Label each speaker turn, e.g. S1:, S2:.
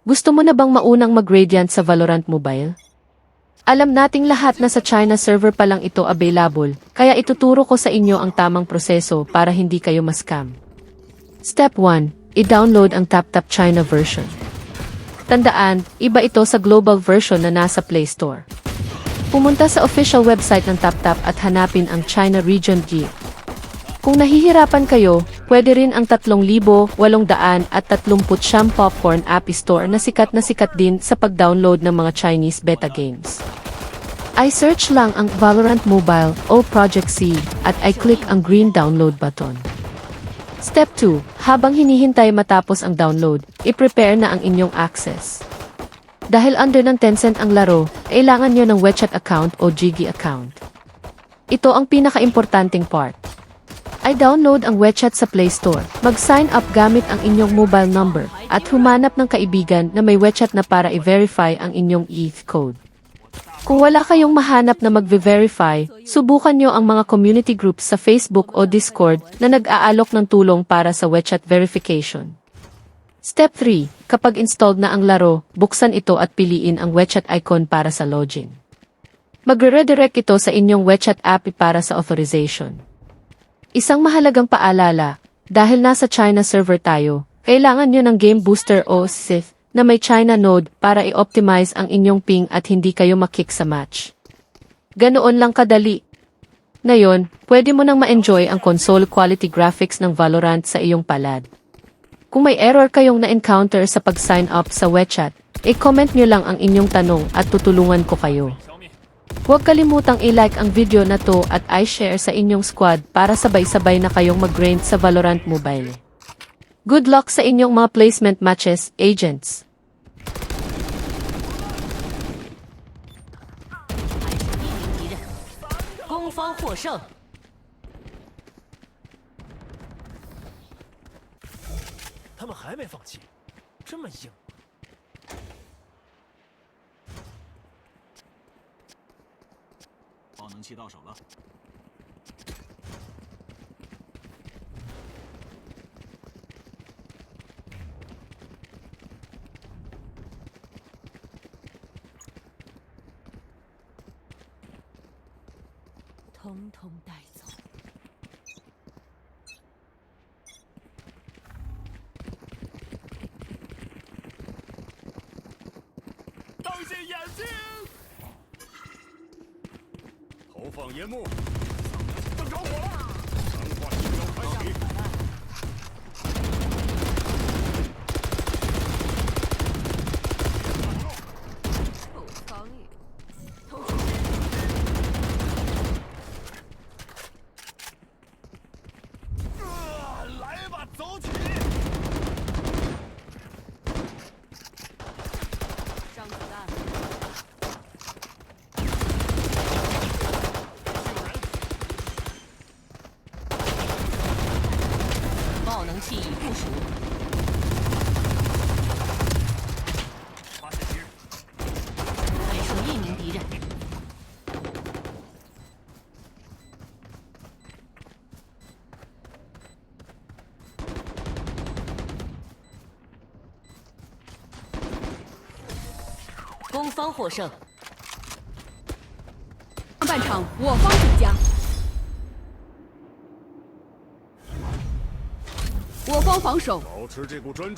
S1: Gusto mo na bang maunang mag-Radiant sa Valorant Mobile? Alam nating lahat na sa China server pa lang ito available, kaya ituturo ko sa inyo ang tamang proseso para hindi kayo ma-scam. Step 1. I-download ang TapTap China version. Tandaan, iba ito sa global version na nasa Play Store. Pumunta sa official website ng TapTap at hanapin ang China Region Gear. Kung nahihirapan kayo, pwede rin ang 3,830 Popcorn App Store na sikat din sa pag-download ng mga Chinese beta games. I-search lang ang Valorant Mobile o Project C at I-click ang green download button. Step 2. Habang hinihintay matapos ang download, i-prepare na ang inyong access. Dahil under ng Tencent ang laro, kailangan nyo ng WeChat account o Jiggy account. Ito ang pinaka-importanting part. I-download ang WeChat sa Play Store, mag-sign up gamit ang inyong mobile number, at humanap ng kaibigan na may WeChat na para i-verify ang inyong ETH code. Kung wala kayong mahanap na mag-verify, subukan nyo ang mga community groups sa Facebook o Discord na nag-aalok ng tulong para sa WeChat verification. Step 3. Kapag installed na ang laro, buksan ito at piliin ang WeChat icon para sa login. Magre-redirect ito sa inyong WeChat app para sa authorization. Isang mahalagang paalala, dahil nasa China server tayo, kailangan nyo ng Game Booster o SIF na may China node para i-optimize ang inyong ping at hindi kayo makick sa match. Ganoon lang kadali. Ngayon, pwede mo nang ma-enjoy ang console quality graphics ng Valorant sa iyong palad. Kung may error kayong na-encounter sa pag-sign up sa WeChat, i-comment nyo lang ang inyong tanong at tutulungan ko kayo. Huwag kalimutang i-like ang video na to at i-share sa inyong squad para sabay-sabay na kayong mag-grind sa Valorant Mobile. Good luck sa inyong mga placement matches, agents!
S2: 攻方获胜。
S3: 他们还没放弃，这么硬。爆能器到手了。
S2: 统统带走。
S3: 当心眼睛！投放烟幕，要着火了！强化目标开启。
S2: 臭苍蝇！
S3: 来吧，走起！
S2: 上子弹！爆能器已部署。
S3: 发现敌人，
S2: 毁损一名敌人。 攻方获胜。
S4: 上半场我方主将，我方防守。
S3: 保持这股专注。